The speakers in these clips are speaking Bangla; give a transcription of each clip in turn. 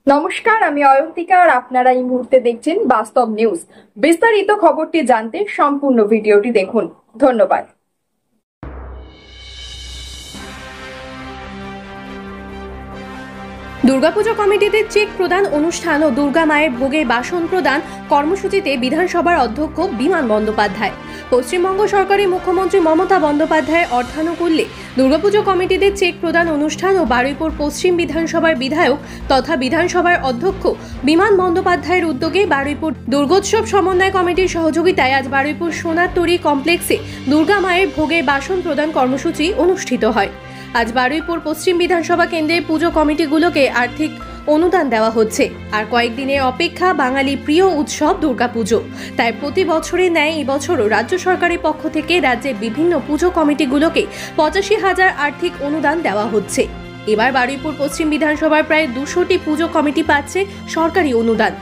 নমস্কার, আমি অয়ন্তিকা আর আপনারা এই মুহূর্তে দেখছেন বাস্তব নিউজ। বিস্তারিত খবরটি জানতে সম্পূর্ণ ভিডিওটি দেখুন। ধন্যবাদ। দুর্গাপুজো কমিটিতে চেক প্রদান অনুষ্ঠান ও দুর্গা মায়ের ভোগে বাসন প্রদান কর্মসূচিতে বিধানসভার অধ্যক্ষ বিমান বন্দ্যোপাধ্যায়। পশ্চিমবঙ্গ সরকারের মুখ্যমন্ত্রী মমতা বন্দ্যোপাধ্যায়ের অর্থানুকূল্যে দুর্গাপুজো কমিটিতে চেক প্রদান অনুষ্ঠান ও বারুইপুর পশ্চিম বিধানসভার বিধায়ক তথা বিধানসভার অধ্যক্ষ বিমান বন্দ্যোপাধ্যায়ের উদ্যোগে বারুইপুর দুর্গোৎসব সমন্বয় কমিটির সহযোগিতায় আজ বারুইপুর সোনারতরী কমপ্লেক্সে দুর্গা মায়ের ভোগে বাসন প্রদান কর্মসূচি অনুষ্ঠিত হয়। আজ বারুইপুর পশ্চিম বিধানসভা কেন্দ্রে পুজো কমিটিগুলোকে আর্থিক অনুদান দেওয়া হচ্ছে। আর কয়েকদিনের অপেক্ষা বাঙালি প্রিয় উৎসব দুর্গাপুজো, তাই প্রতি বছরের ন্যায় এবছরও রাজ্য সরকারের পক্ষ থেকে রাজ্যের বিভিন্ন পুজো কমিটিগুলোকে 85,000 আর্থিক অনুদান দেওয়া হচ্ছে। এবার বারুইপুর পশ্চিম বিধানসভার প্রায় 200টি পুজো কমিটি পাচ্ছে সরকারি অনুদান।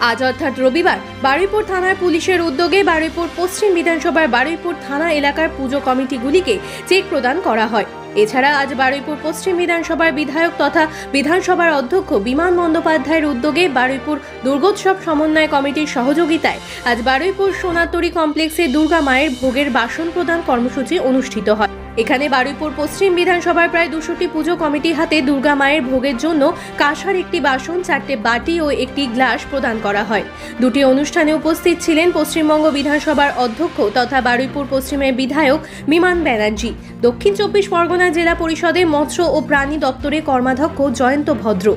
আজ অর্থাৎ রবিবার বারুইপুর থানার পুলিশের উদ্যোগে বারুইপুর পশ্চিম বিধানসভার বারুইপুর থানা এলাকার পুজো কমিটিগুলিকে চেক প্রদান করা হয়। এছাড়া আজ বারুইপুর পশ্চিম বিধানসভার বিধায়ক তথা বিধানসভার অধ্যক্ষ বিমান বন্দ্যোপাধ্যায়ের উদ্যোগে বারুইপুর দুর্গোৎসব সমন্বয় কমিটির সহযোগিতায় আজ বারুইপুর সোনারতরী কমপ্লেক্সে দুর্গা মায়ের ভোগের বাসন প্রদান কর্মসূচি অনুষ্ঠিত হয়। এখানে বারুইপুর পশ্চিম বিধানসভার প্রায় 200টি পুজো কমিটি হাতে দুর্গা মায়ের ভোগের জন্য কাঁসার একটি বাসন, 4টে বাটি ও একটি গ্লাস প্রদান করা হয়। দুটি অনুষ্ঠানে উপস্থিত ছিলেন পশ্চিমবঙ্গ বিধানসভার অধ্যক্ষ তথা বারুইপুর পশ্চিমের বিধায়ক বিমান ব্যানার্জি, দক্ষিণ 24 পরগনা জেলা পরিষদের মৎস্য ও প্রাণী দপ্তরের কর্মাধ্যক্ষ জয়ন্ত ভদ্র,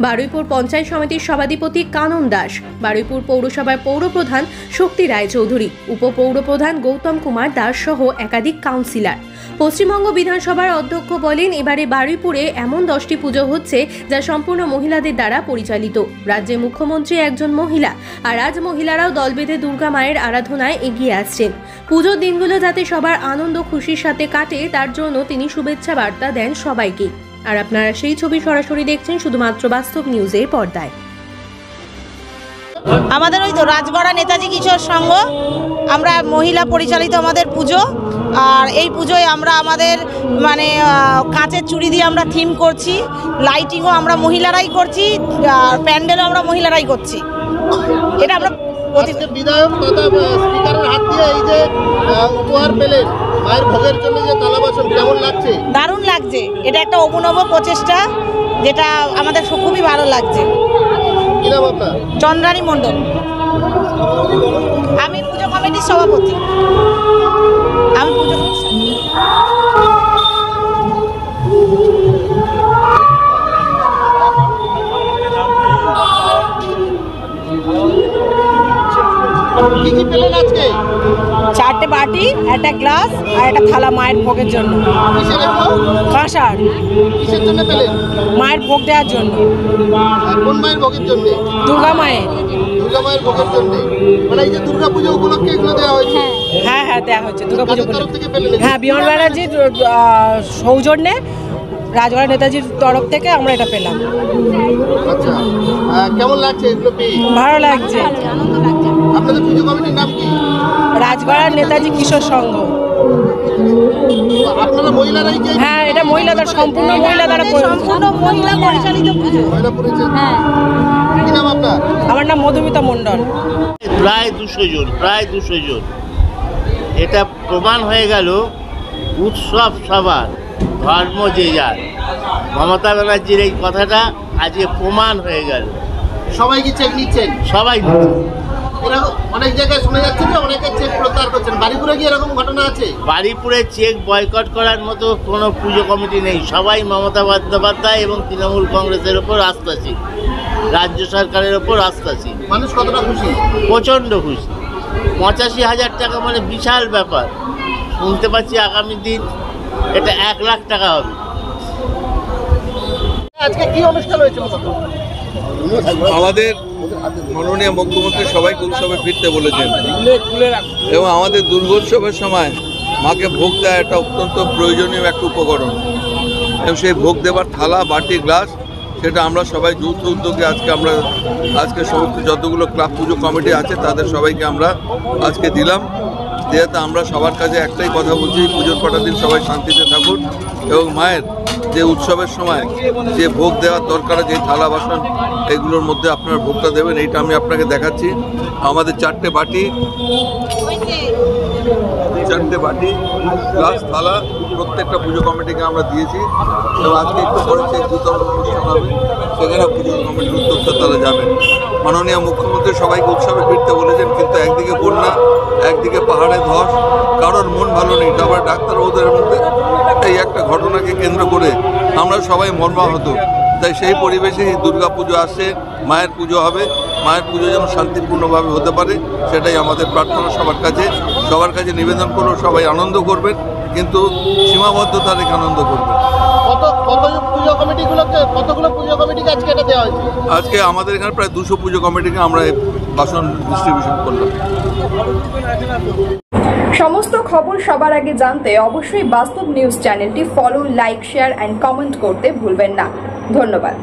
বারুইপুর পঞ্চায়েত সমিতির সভাধিপতি কানন দাস, বারুইপুর পৌরসভার পৌরপ্রধান শক্তি রায়চৌধুরী, উপপৌরপ্রধান গৌতম কুমার দাস সহ একাধিক কাউন্সিলর। পশ্চিমবঙ্গ বিধানসভার অধ্যক্ষ বলেন, এবারে বারুইপুরে এমন 10টি পুজো হচ্ছে যা সম্পূর্ণ মহিলাদের দ্বারা পরিচালিত। রাজ্যের মুখ্যমন্ত্রী একজন মহিলা, আর আজ মহিলারাও দল বেঁধে দুর্গা মায়ের আরাধনায় এগিয়ে আসছেন। পুজোর দিনগুলো যাতে সবার আনন্দ খুশির সাথে কাটে তার জন্য তিনি শুভেচ্ছা বার্তা দেন সবাইকে। আর আপনারা সেই ছবি সরাসরি দেখছেন শুধুমাত্র বাস্তব নিউজের পর্দায়। আমাদের ওই তো রাজগড়া নেতাজি কিশোর সংঘ, আমরা মহিলা পরিচালিত আমাদের পুজো। আর এই পুজোয় আমরা আমাদের কাঁচের চুড়ি দিয়ে আমরা থিম করছি, লাইটিংও আমরা মহিলারাই করছি, আর প্যান্ডেলও আমরা মহিলারাই করছি। এটা আমরা বিধায়ক তথা স্পিকারের হাত দিয়ে এই যে উপহার পেলেন মায়ের ভোগের জন্য যে থালা বাসন, কেমন লাগছে? দারুণ লাগছে, এটা একটা অভিনব প্রচেষ্টা, যেটা আমাদের খুবই ভালো লাগছে। কি নাম আপনার? চন্দ্রানী মণ্ডল, আমি পুজো কমিটির সভাপতি। আমি পুজো কি কি পেলেন আজকে? 4টে বাটি, একটা গ্লাস আর একটা থালা মায়ের ভোগের জন্য। কিসের এগুলো? কাঁসার। কিসের জন্য পেলেন? মায়ের ভোগ দেওয়ার জন্য। কোন মায়ের ভোগের জন্য? দুর্গা মায়ের। দুর্গা মায়ের ভোগের জন্য, মানে এই যে দুর্গা পুজো উপলক্ষে এগুলো দেওয়া হয়েছে? হ্যাঁ হ্যাঁ, দেওয়া হচ্ছে দুর্গা পুজো তরফ থেকে পেলেন? হ্যাঁ, বিমান ব্যানার্জির সৌজন্যে রাজগড়া নেতাজির তরফ থেকে আমরা এটা পেলাম। আচ্ছা, কেমন লাগছে এগুলো পেয়ে? ভালো লাগছে। আপনাদের পুজো কমিটির নাম কি? রাজগড়ার নেতাজি কিশোর সংঘ। আপনারা মহিলারাই? হ্যাঁ, এটা মহিলাদের, সম্পূর্ণ মহিলা দ্বারা মহিলা পরিচালিত পুজো। মহিলা পরিচয়। হ্যাঁ। কি নাম আপনার? আমার নাম মধুমিতা মণ্ডল। প্রায় 200 জন। এটা প্রমাণ হয়ে গেল উৎসব সবার, ধর্ম যে যার। মমতা ব্যানার্জির এই কথাটা আজকে প্রমাণ হয়ে গেল। সবাই কি চেক নিচ্ছেন? সবাই নিচ্ছে। অনেক জায়গায় শোনা যাচ্ছে যে অনেকে চেক প্রত্যাহার করছেন, বারুইপুরে কি এরকম ঘটনা আছে? বারুইপুরে চেক বয়কট করার মতো কোনো পুজো কমিটি নেই। সবাই মমতা বন্দ্যোপাধ্যায় এবং তৃণমূল কংগ্রেসের ওপর আস্থাশীল, রাজ্য সরকারের ওপর আস্থাশীল। মানুষ কতটা খুশি? প্রচণ্ড খুশি। 85,000 টাকা মানে বিশাল ব্যাপার। শুনতে পাচ্ছি আগামী দিন এটা 1 লাখ টাকা হবে। আজকে কি অনুষ্ঠান হয়েছে? আমাদের মাননীয় মুখ্যমন্ত্রী সবাইকে উৎসবে ফিরতে বলেছেন এবং আমাদের দুর্গোৎসবের সময় মাকে ভোগ দেওয়া একটা অত্যন্ত প্রয়োজনীয় একটা উপকরণ, এবং সেই ভোগ দেওয়ার থালা, বাটি, গ্লাস সেটা আমরা সবাই যৌথ উদ্যোগে আজকে সমস্ত যতগুলো ক্লাব পুজো কমিটি আছে তাদের সবাইকে আমরা আজকে দিলাম। যেহেতু আমরা সবার কাছে একটাই কথা বলছি, পুজোর কটা দিন সবাই শান্তিতে থাকুন এবং মায়ের যে উৎসবের সময় যে ভোগ দেওয়ার দরকার, যে থালা বাসন এগুলোর মধ্যে আপনারা ভোগটা দেবেন, এইটা আমি আপনাকে দেখাচ্ছি। আমাদের 4টে বাটি গ্লাস থালা প্রত্যেকটা পুজো কমিটিকে আমরা দিয়েছি এবং আজকে একটু পরে চেক বিতরণ অনুষ্ঠান হবে, সেখানে পুজো কমিটির উদ্যোক্তা তারা যাবেন। মাননীয় মুখ্যমন্ত্রী সবাইকে উৎসবে ফিরতে বলেছেন, কিন্তু একদিকে বন্যা, একদিকে পাহাড়ে ধস, কারোর মন ভালো নেই। তারপর ডাক্তারবাবুদের মধ্যে এই একটা ঘটনাকে কেন্দ্র করে আমরা সবাই মর্মাহত। তাই সেই পরিবেশে দুর্গা পুজো আসছে, মায়ের পুজো হবে, মায়ের পুজো যেন শান্তিপূর্ণভাবে হতে পারে সেটাই আমাদের প্রার্থনা। সবার কাছে নিবেদন করব, সবাই আনন্দ করবেন, কিন্তু সীমাবদ্ধতা রেখে আনন্দ করবেন। কতগুলো পুজো কমিটিকে আজকে এটা দেওয়া হয়েছে? আজকে আমাদের এখানে প্রায় 200 পুজো কমিটিকে আমরা এই বাসন ডিস্ট্রিবিউশন করলাম। সমস্ত খবর সবার আগে জানতে অবশ্যই বাস্তব নিউজ চ্যানেলটি follow, like, share and comment করতে ভুলবেন না। ধন্যবাদ।